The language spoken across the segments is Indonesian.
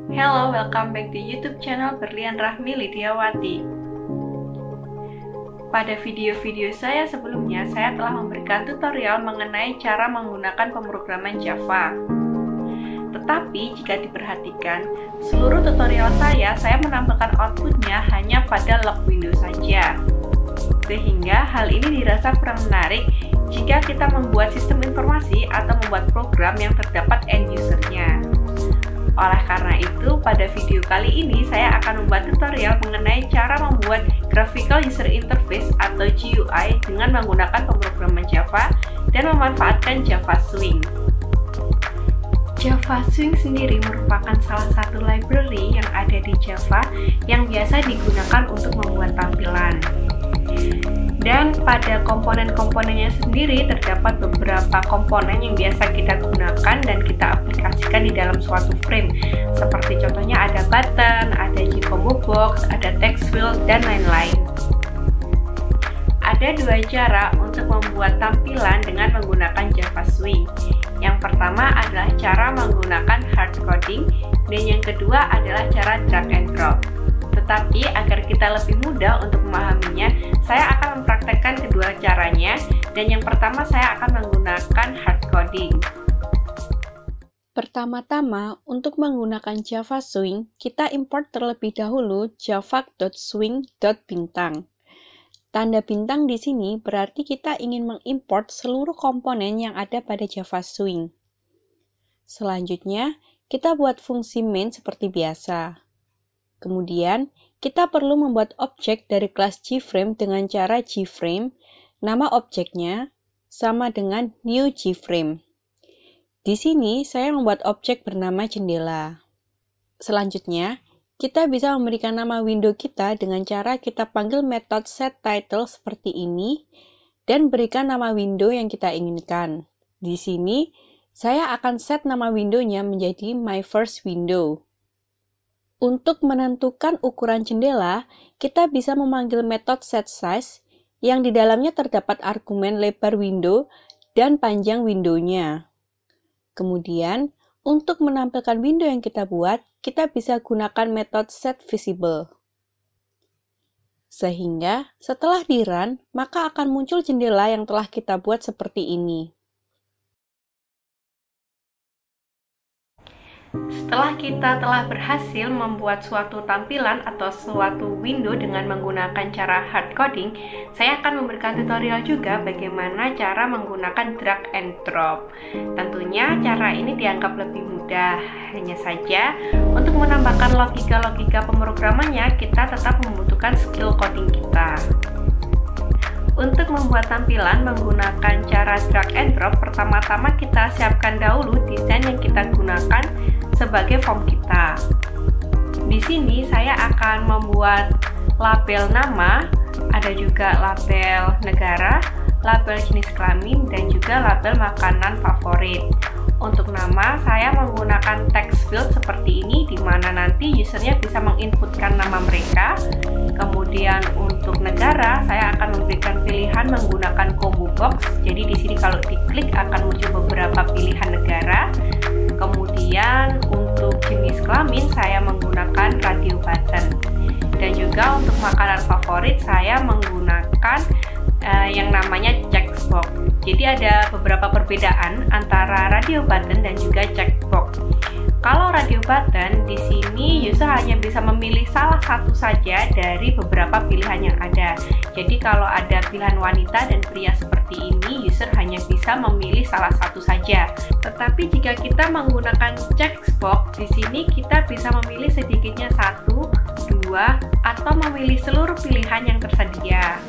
Hello, welcome back to YouTube channel Berlian Rahmi Lidiawati. Pada video-video saya sebelumnya, saya telah memberikan tutorial mengenai cara menggunakan pemrograman Java. Tetapi jika diperhatikan, seluruh tutorial saya menampilkan outputnya hanya pada log window saja. Sehingga hal ini dirasa kurang menarik jika kita membuat sistem informasi atau membuat program yang terdapat end user-nya. Oleh karena itu, pada video kali ini saya akan membuat tutorial mengenai cara membuat Graphical User Interface atau GUI dengan menggunakan pemrograman Java dan memanfaatkan Java Swing. Java Swing sendiri merupakan salah satu library yang ada di Java yang biasa digunakan untuk membuat tampilan. Dan pada komponen-komponennya sendiri terdapat beberapa komponen yang biasa kita gunakan dan kita aplikasikan di dalam suatu frame. Seperti contohnya ada button, ada G-combo box, ada text field, dan lain-lain. Ada dua cara untuk membuat tampilan dengan menggunakan Java Swing. Yang pertama adalah cara menggunakan hard coding, dan yang kedua adalah cara drag and drop. Tetapi agar kita lebih mudah untuk memahaminya, saya akan mempraktekkan kedua caranya, dan yang pertama saya akan menggunakan hard coding. Pertama-tama, untuk menggunakan Java Swing, kita import terlebih dahulu java.swing.bintang. Tanda bintang di sini berarti kita ingin mengimport seluruh komponen yang ada pada Java Swing. Selanjutnya, kita buat fungsi main seperti biasa. Kemudian, kita perlu membuat objek dari kelas GFrame dengan cara GFrame, nama objeknya sama dengan new GFrame. Di sini, saya membuat objek bernama jendela. Selanjutnya, kita bisa memberikan nama window kita dengan cara kita panggil metode setTitle seperti ini, dan berikan nama window yang kita inginkan. Di sini, saya akan set nama windownya menjadi my first window. Untuk menentukan ukuran jendela, kita bisa memanggil metode setSize yang di dalamnya terdapat argumen lebar window dan panjang windownya. Kemudian, untuk menampilkan window yang kita buat, kita bisa gunakan metode setVisible. Sehingga, setelah di-run, maka akan muncul jendela yang telah kita buat seperti ini. Setelah kita telah berhasil membuat suatu tampilan atau suatu window dengan menggunakan cara hard coding, saya akan memberikan tutorial juga bagaimana cara menggunakan drag and drop. Tentunya cara ini dianggap lebih mudah, hanya saja untuk menambahkan logika-logika pemrogramannya kita tetap membutuhkan skill coding kita. Untuk membuat tampilan menggunakan cara drag and drop, pertama-tama kita siapkan dahulu desain yang kita gunakan sebagai form kita. Di sini saya akan membuat label nama, ada juga label negara, label jenis kelamin, dan juga label makanan favorit. Untuk nama, saya menggunakan text field seperti ini, di mana nanti usernya bisa menginputkan nama mereka. Kemudian untuk negara, saya akan memberikan pilihan menggunakan combo box. Jadi di sini kalau diklik akan muncul beberapa pilihan negara. Kemudian untuk jenis kelamin, saya menggunakan radio button. Dan juga untuk makanan favorit, saya menggunakan yang namanya checkbox. Jadi ada beberapa perbedaan antara radio button dan juga checkbox. Kalau radio button, di sini user hanya bisa memilih salah satu saja dari beberapa pilihan yang ada. Jadi kalau ada pilihan wanita dan pria seperti ini, user hanya bisa memilih salah satu saja. Tetapi jika kita menggunakan checkbox, di sini kita bisa memilih sedikitnya 1, 2, atau memilih seluruh pilihan yang tersedia.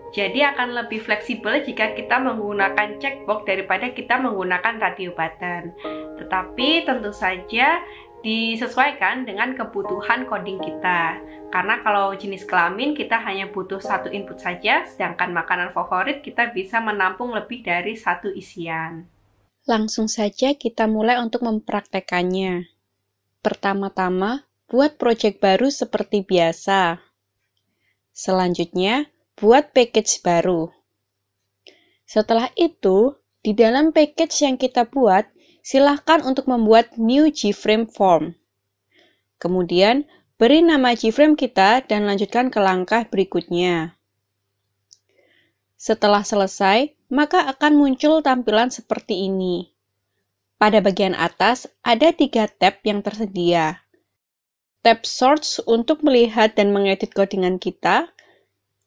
Jadi akan lebih fleksibel jika kita menggunakan checkbox daripada kita menggunakan radio button. Tetapi tentu saja disesuaikan dengan kebutuhan coding kita. Karena kalau jenis kelamin kita hanya butuh satu input saja, sedangkan makanan favorit kita bisa menampung lebih dari satu isian. Langsung saja kita mulai untuk mempraktekannya. Pertama-tama, buat project baru seperti biasa. Selanjutnya, buat package baru. Setelah itu, di dalam package yang kita buat, silahkan untuk membuat new Gframe form. Kemudian, beri nama Gframe kita dan lanjutkan ke langkah berikutnya. Setelah selesai, maka akan muncul tampilan seperti ini. Pada bagian atas, ada 3 tab yang tersedia. Tab Source untuk melihat dan mengedit codingan kita,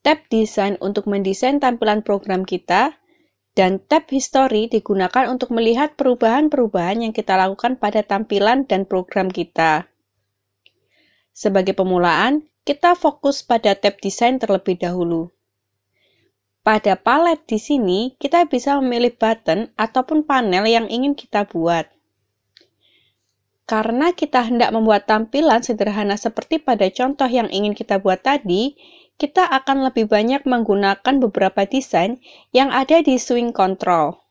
tab Design untuk mendesain tampilan program kita, dan tab History digunakan untuk melihat perubahan-perubahan yang kita lakukan pada tampilan dan program kita. Sebagai pemulaan, kita fokus pada tab Design terlebih dahulu. Pada palet di sini, kita bisa memilih button ataupun panel yang ingin kita buat. Karena kita hendak membuat tampilan sederhana seperti pada contoh yang ingin kita buat tadi, kita akan lebih banyak menggunakan beberapa desain yang ada di Swing Control.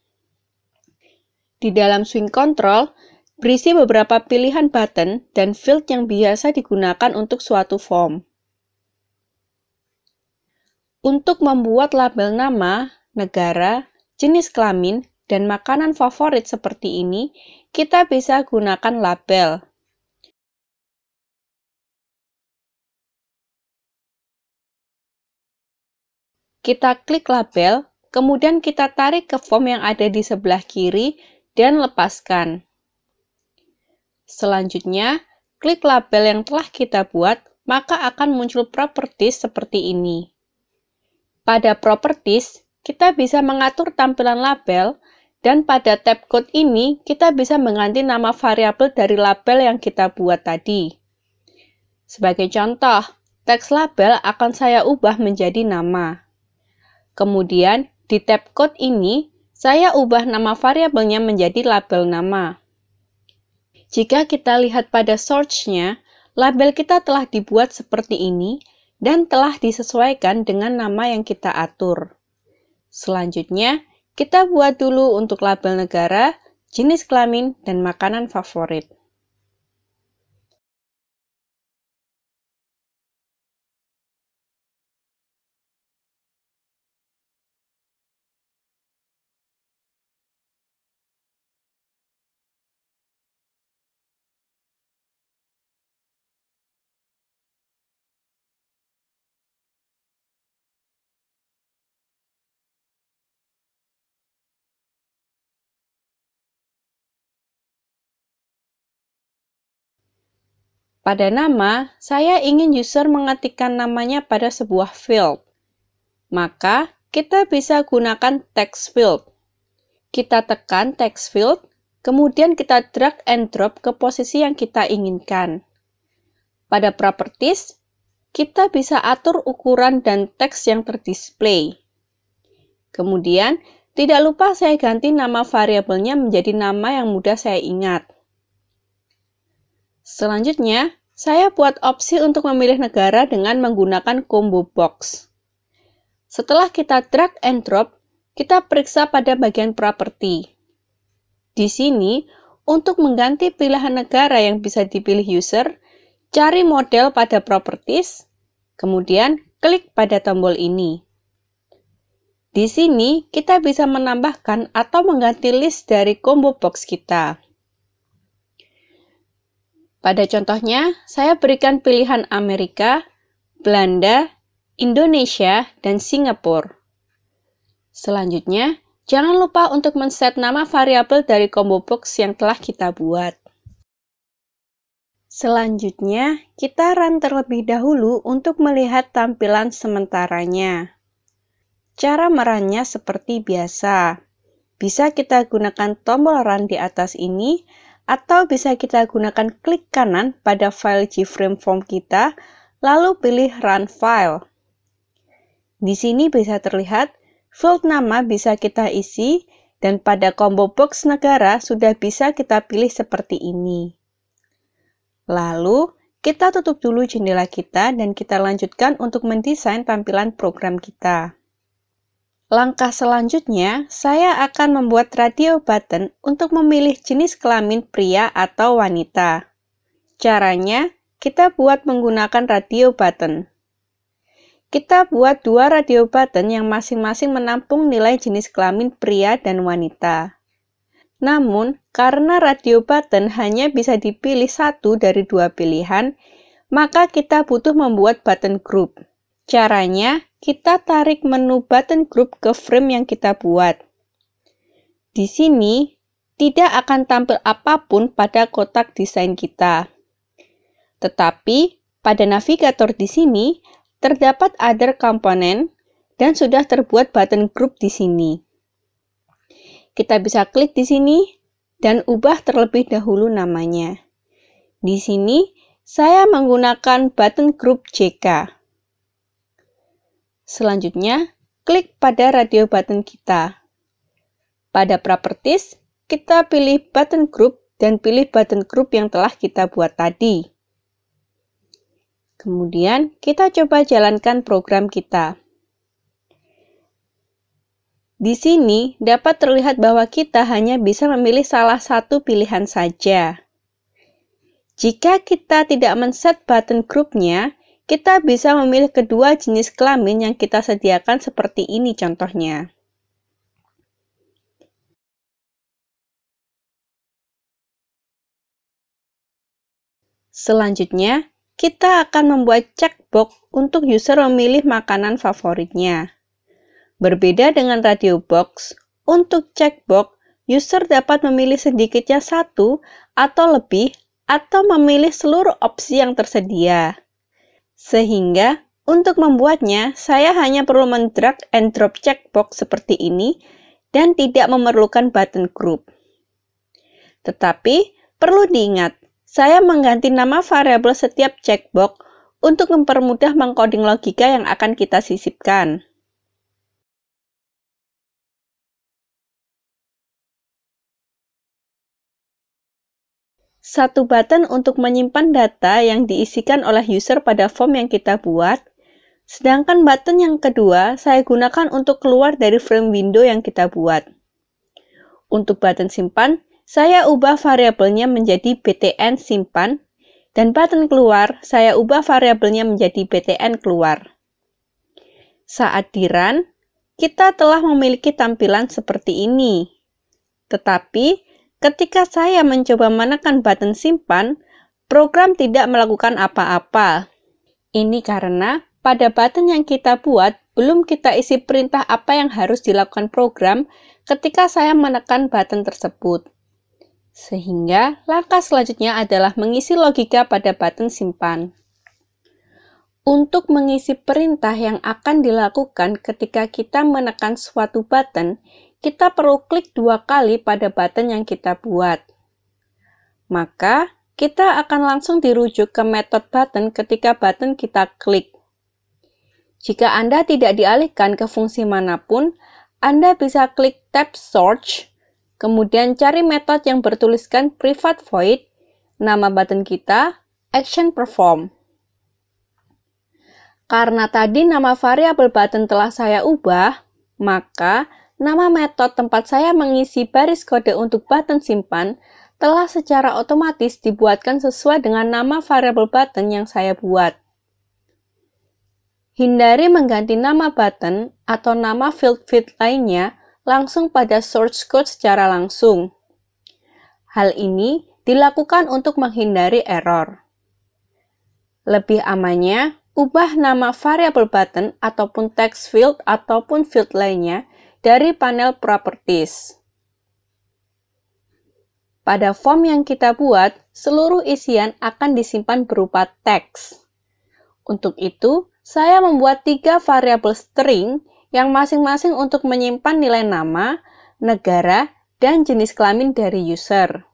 Di dalam Swing Control, berisi beberapa pilihan button dan field yang biasa digunakan untuk suatu form. Untuk membuat label nama, negara, jenis kelamin, dan makanan favorit seperti ini, kita bisa gunakan label. Kita klik label, kemudian kita tarik ke form yang ada di sebelah kiri dan lepaskan. Selanjutnya, klik label yang telah kita buat, maka akan muncul properties seperti ini. Pada properties, kita bisa mengatur tampilan label, dan pada tab code ini, kita bisa mengganti nama variabel dari label yang kita buat tadi. Sebagai contoh, teks label akan saya ubah menjadi nama. Kemudian, di tab code ini, saya ubah nama variabelnya menjadi label nama. Jika kita lihat pada source-nya, label kita telah dibuat seperti ini, dan telah disesuaikan dengan nama yang kita atur. Selanjutnya, kita buat dulu untuk label negara, jenis kelamin, dan makanan favorit. Pada nama, saya ingin user mengetikkan namanya pada sebuah field. Maka, kita bisa gunakan text field. Kita tekan text field, kemudian kita drag and drop ke posisi yang kita inginkan. Pada properties, kita bisa atur ukuran dan teks yang terdisplay. Kemudian, tidak lupa saya ganti nama variabelnya menjadi nama yang mudah saya ingat. Selanjutnya, saya buat opsi untuk memilih negara dengan menggunakan combo box. Setelah kita drag and drop, kita periksa pada bagian property. Di sini, untuk mengganti pilihan negara yang bisa dipilih user, cari model pada properties, kemudian klik pada tombol ini. Di sini, kita bisa menambahkan atau mengganti list dari combo box kita. Pada contohnya, saya berikan pilihan Amerika, Belanda, Indonesia, dan Singapura. Selanjutnya, jangan lupa untuk men-set nama variabel dari combo box yang telah kita buat. Selanjutnya, kita run terlebih dahulu untuk melihat tampilan sementaranya. Cara merunnya seperti biasa. Bisa kita gunakan tombol run di atas ini, atau bisa kita gunakan klik kanan pada file Gframe form kita, lalu pilih Run File. Di sini bisa terlihat, field nama bisa kita isi, dan pada combo box negara sudah bisa kita pilih seperti ini. Lalu, kita tutup dulu jendela kita dan kita lanjutkan untuk mendesain tampilan program kita. Langkah selanjutnya, saya akan membuat radio button untuk memilih jenis kelamin pria atau wanita. Caranya, kita buat menggunakan radio button. Kita buat 2 radio button yang masing-masing menampung nilai jenis kelamin pria dan wanita. Namun, karena radio button hanya bisa dipilih satu dari dua pilihan, maka kita butuh membuat button group. Caranya, kita tarik menu button group ke frame yang kita buat. Di sini, tidak akan tampil apapun pada kotak desain kita. Tetapi, pada navigator di sini, terdapat other component dan sudah terbuat button group di sini. Kita bisa klik di sini dan ubah terlebih dahulu namanya. Di sini, saya menggunakan button group JK. Selanjutnya, klik pada radio button kita. Pada properties, kita pilih button group dan pilih button group yang telah kita buat tadi. Kemudian, kita coba jalankan program kita. Di sini, dapat terlihat bahwa kita hanya bisa memilih salah satu pilihan saja. Jika kita tidak men-set button group-nya, kita bisa memilih kedua jenis kelamin yang kita sediakan seperti ini contohnya. Selanjutnya, kita akan membuat checkbox untuk user memilih makanan favoritnya. Berbeda dengan radio box, untuk checkbox, user dapat memilih sedikitnya satu atau lebih atau memilih seluruh opsi yang tersedia. Sehingga, untuk membuatnya, saya hanya perlu men-drag and drop checkbox seperti ini dan tidak memerlukan button group. Tetapi, perlu diingat, saya mengganti nama variabel setiap checkbox untuk mempermudah mengcoding logika yang akan kita sisipkan. Satu button untuk menyimpan data yang diisikan oleh user pada form yang kita buat, sedangkan button yang kedua saya gunakan untuk keluar dari frame window yang kita buat. Untuk button simpan, saya ubah variabelnya menjadi btn simpan, dan button keluar, saya ubah variabelnya menjadi btn keluar. Saat di run, kita telah memiliki tampilan seperti ini. Tetapi, ketika saya mencoba menekan button simpan, program tidak melakukan apa-apa. Ini karena pada button yang kita buat, belum kita isi perintah apa yang harus dilakukan program ketika saya menekan button tersebut. Sehingga, langkah selanjutnya adalah mengisi logika pada button simpan. Untuk mengisi perintah yang akan dilakukan ketika kita menekan suatu button, kita perlu klik 2 kali pada button yang kita buat. Maka, kita akan langsung dirujuk ke metode button ketika button kita klik. Jika Anda tidak dialihkan ke fungsi manapun, Anda bisa klik tab search, kemudian cari metode yang bertuliskan private void, nama button kita, action perform. Karena tadi nama variabel button telah saya ubah, maka nama metode tempat saya mengisi baris kode untuk button simpan telah secara otomatis dibuatkan sesuai dengan nama variabel button yang saya buat. Hindari mengganti nama button atau nama field lainnya langsung pada source code secara langsung. Hal ini dilakukan untuk menghindari error. Lebih amannya, ubah nama variabel button ataupun text field ataupun field lainnya dari panel properties. Pada form yang kita buat, seluruh isian akan disimpan berupa teks. Untuk itu, saya membuat 3 variabel string yang masing-masing untuk menyimpan nilai nama, negara, dan jenis kelamin dari user.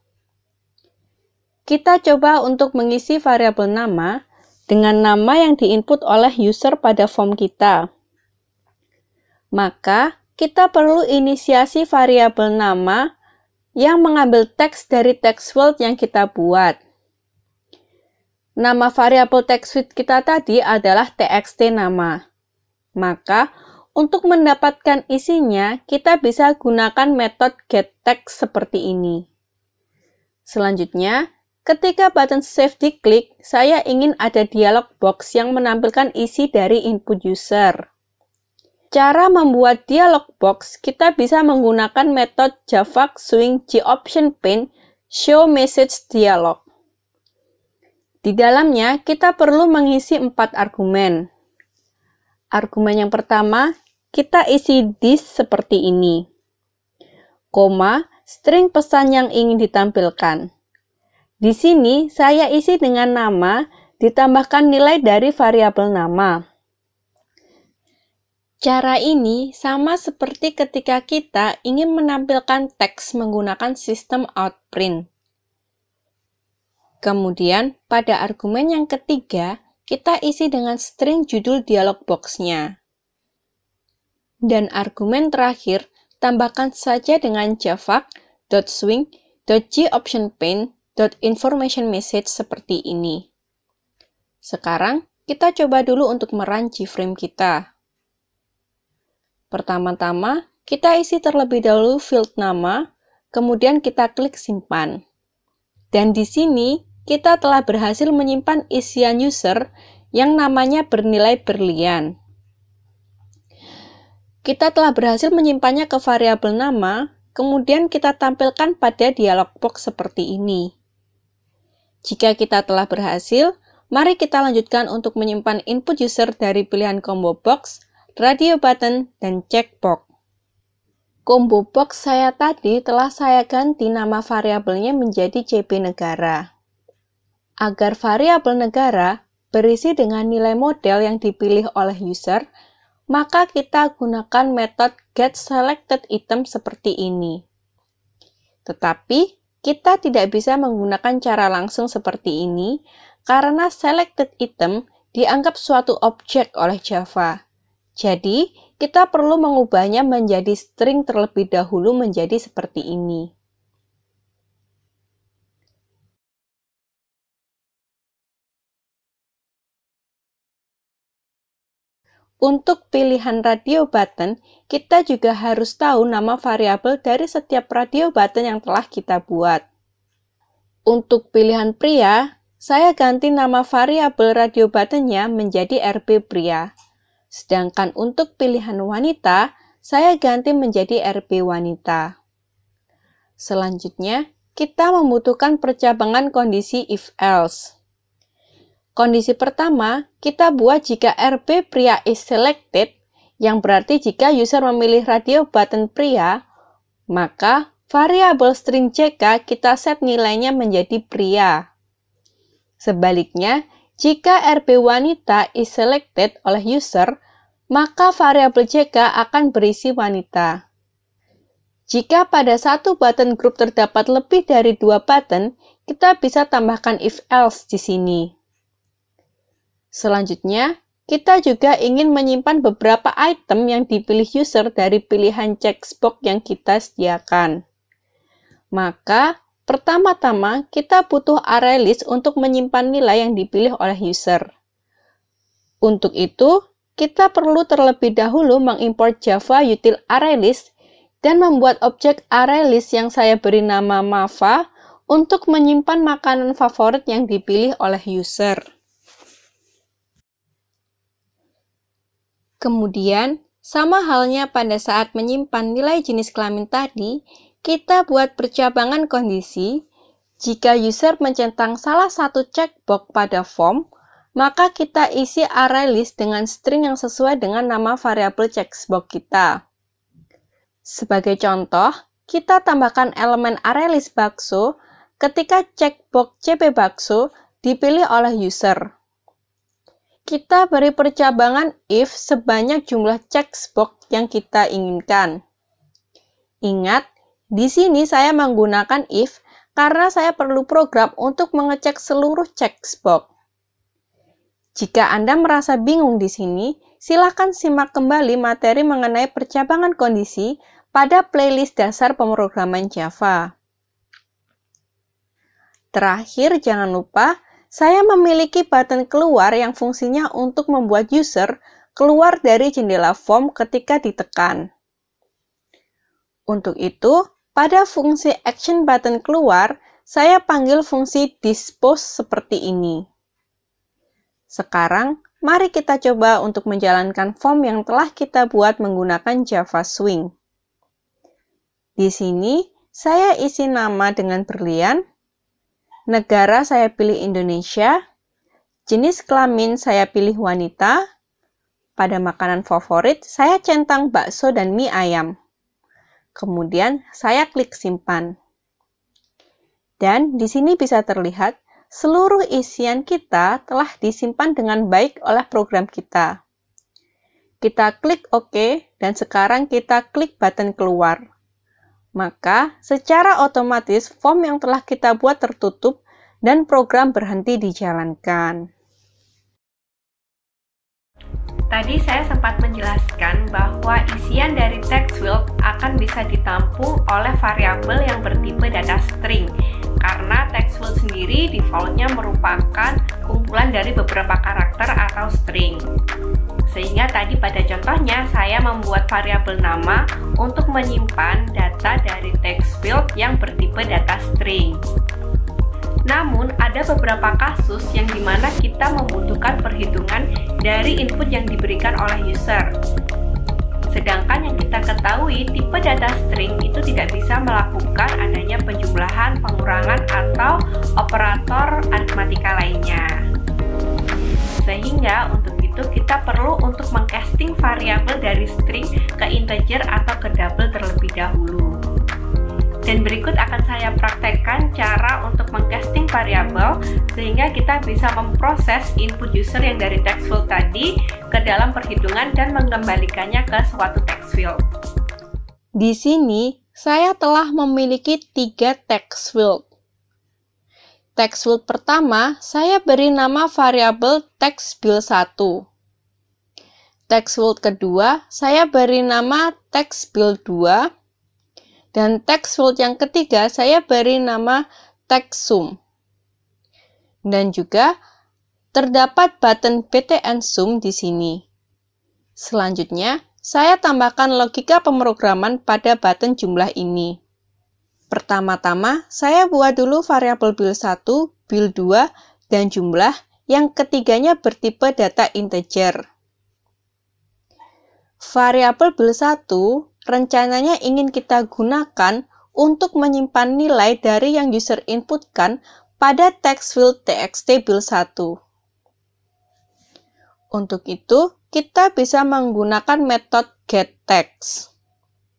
Kita coba untuk mengisi variabel nama dengan nama yang diinput oleh user pada form kita. Maka, kita perlu inisiasi variabel nama yang mengambil teks dari text field yang kita buat. Nama variabel text field kita tadi adalah txt nama. Maka, untuk mendapatkan isinya, kita bisa gunakan metode getText seperti ini. Selanjutnya, ketika button save diklik, saya ingin ada dialog box yang menampilkan isi dari input user. Cara membuat dialog box, kita bisa menggunakan metode Java Swing GOptionPane Show Message Dialog. Di dalamnya, kita perlu mengisi 4 argumen. Argumen yang pertama, kita isi this seperti ini. Koma, string pesan yang ingin ditampilkan. Di sini, saya isi dengan nama, ditambahkan nilai dari variabel nama. Cara ini sama seperti ketika kita ingin menampilkan teks menggunakan sistem outprint. Kemudian, pada argumen yang ketiga, kita isi dengan string judul dialog box-nya. Dan argumen terakhir, tambahkan saja dengan java.swing.gOptionPane.informationMessage seperti ini. Sekarang, kita coba dulu untuk merun gframe kita. Pertama-tama, kita isi terlebih dahulu field nama, kemudian kita klik simpan. Dan di sini, kita telah berhasil menyimpan isian user yang namanya bernilai berlian. Kita telah berhasil menyimpannya ke variabel nama, kemudian kita tampilkan pada dialog box seperti ini. Jika kita telah berhasil, mari kita lanjutkan untuk menyimpan input user dari pilihan combo box, radio button, dan checkbox. Combo box saya tadi telah saya ganti nama variabelnya menjadi CB negara. Agar variabel negara berisi dengan nilai model yang dipilih oleh user, maka kita gunakan metode getSelectedItem seperti ini. Tetapi, kita tidak bisa menggunakan cara langsung seperti ini karena selected item dianggap suatu objek oleh Java. Jadi, kita perlu mengubahnya menjadi string terlebih dahulu menjadi seperti ini. Untuk pilihan radio button, kita juga harus tahu nama variabel dari setiap radio button yang telah kita buat. Untuk pilihan pria, saya ganti nama variabel radio buttonnya menjadi RB pria. Sedangkan untuk pilihan wanita, saya ganti menjadi RB wanita. Selanjutnya, kita membutuhkan percabangan kondisi if-else. Kondisi pertama, kita buat jika RB pria is selected, yang berarti jika user memilih radio button pria, maka variabel string JK kita set nilainya menjadi pria. Sebaliknya, jika RB wanita is selected oleh user, maka variabel JK akan berisi wanita. Jika pada satu button group terdapat lebih dari 2 button, kita bisa tambahkan if-else di sini. Selanjutnya, kita juga ingin menyimpan beberapa item yang dipilih user dari pilihan checkbox yang kita sediakan. Maka, pertama-tama kita butuh ArrayList untuk menyimpan nilai yang dipilih oleh user. Untuk itu, kita perlu terlebih dahulu mengimport Java util ArrayList dan membuat objek ArrayList yang saya beri nama Mava untuk menyimpan makanan favorit yang dipilih oleh user. Kemudian, sama halnya pada saat menyimpan nilai jenis kelamin tadi, kita buat percabangan kondisi. Jika user mencentang salah satu checkbox pada form, maka kita isi ArrayList dengan string yang sesuai dengan nama variabel checkbox kita. Sebagai contoh, kita tambahkan elemen ArrayList bakso ketika checkbox CB bakso dipilih oleh user. Kita beri percabangan if sebanyak jumlah checkbox yang kita inginkan. Ingat, di sini saya menggunakan if karena saya perlu program untuk mengecek seluruh checkbox. Jika Anda merasa bingung di sini, silakan simak kembali materi mengenai percabangan kondisi pada playlist dasar pemrograman Java. Terakhir, jangan lupa, saya memiliki button keluar yang fungsinya untuk membuat user keluar dari jendela form ketika ditekan. Untuk itu, pada fungsi action button keluar, saya panggil fungsi dispose seperti ini. Sekarang, mari kita coba untuk menjalankan form yang telah kita buat menggunakan Java Swing. Di sini, saya isi nama dengan berlian, negara saya pilih Indonesia, jenis kelamin saya pilih wanita, pada makanan favorit saya centang bakso dan mie ayam. Kemudian saya klik simpan. Dan di sini bisa terlihat seluruh isian kita telah disimpan dengan baik oleh program kita. Kita klik OK dan sekarang kita klik button keluar. Maka secara otomatis form yang telah kita buat tertutup dan program berhenti dijalankan. Tadi saya sempat menjelaskan bahwa isian dari text field akan bisa ditampung oleh variabel yang bertipe data string karena text field sendiri defaultnya merupakan kumpulan dari beberapa karakter atau string. Sehingga tadi pada contohnya saya membuat variabel nama untuk menyimpan data dari text field yang bertipe data string. Namun, ada beberapa kasus yang dimana kita membutuhkan perhitungan dari input yang diberikan oleh user. Sedangkan yang kita ketahui, tipe data string itu tidak bisa melakukan adanya penjumlahan, pengurangan, atau operator aritmatika lainnya. Sehingga untuk itu kita perlu untuk mengcasting variabel dari string ke integer atau ke double terlebih dahulu. Dan berikut akan saya praktekkan cara untuk mengcasting variabel sehingga kita bisa memproses input user yang dari text field tadi ke dalam perhitungan dan mengembalikannya ke suatu text field. Di sini, saya telah memiliki 3 text field. Text field pertama, saya beri nama variabel textbill1. Text field kedua, saya beri nama textbill2. Dan text field yang ketiga, saya beri nama textSum. Dan juga terdapat button btn sum di sini. Selanjutnya, saya tambahkan logika pemrograman pada button jumlah ini. Pertama-tama, saya buat dulu variabel bill1, bill2, dan jumlah yang ketiganya bertipe data integer. Variabel bill1 rencananya ingin kita gunakan untuk menyimpan nilai dari yang user inputkan pada text field txt bill1. Untuk itu, kita bisa menggunakan metode getText.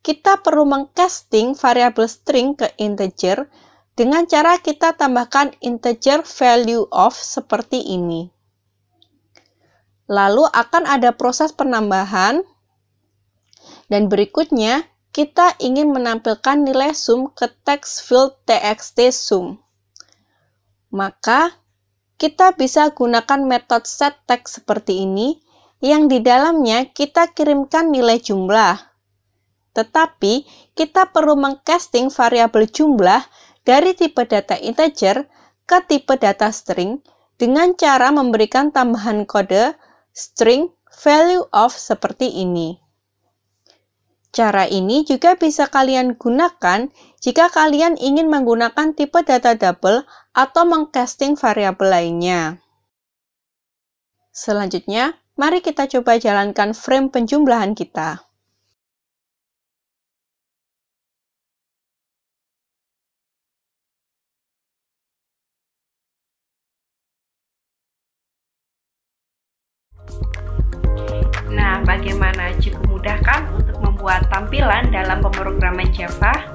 Kita perlu mengcasting variabel string ke integer dengan cara kita tambahkan integer value of seperti ini. Lalu akan ada proses penambahan. Dan berikutnya, kita ingin menampilkan nilai sum ke text field txt sum. Maka, kita bisa gunakan metode setText seperti ini, yang di dalamnya kita kirimkan nilai jumlah. Tetapi, kita perlu mengcasting variabel jumlah dari tipe data integer ke tipe data string dengan cara memberikan tambahan kode string value of seperti ini. Cara ini juga bisa kalian gunakan jika kalian ingin menggunakan tipe data double atau mengcasting variabel lainnya. Selanjutnya, mari kita coba jalankan frame penjumlahan kita. Nah, bagaimana? Cukup mudah kan untuk membuat tampilan dalam pemrograman Java?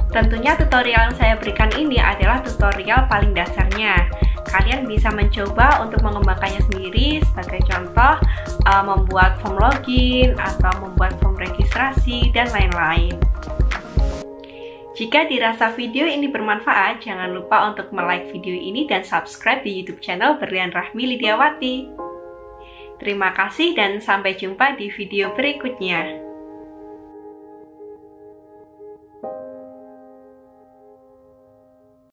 Tentunya tutorial yang saya berikan ini adalah tutorial paling dasarnya. Kalian bisa mencoba untuk mengembangkannya sendiri, sebagai contoh membuat form login atau membuat form registrasi dan lain-lain. Jika dirasa video ini bermanfaat, jangan lupa untuk like video ini dan subscribe di YouTube channel Berlian Rahmi Lidiawati. Terima kasih dan sampai jumpa di video berikutnya.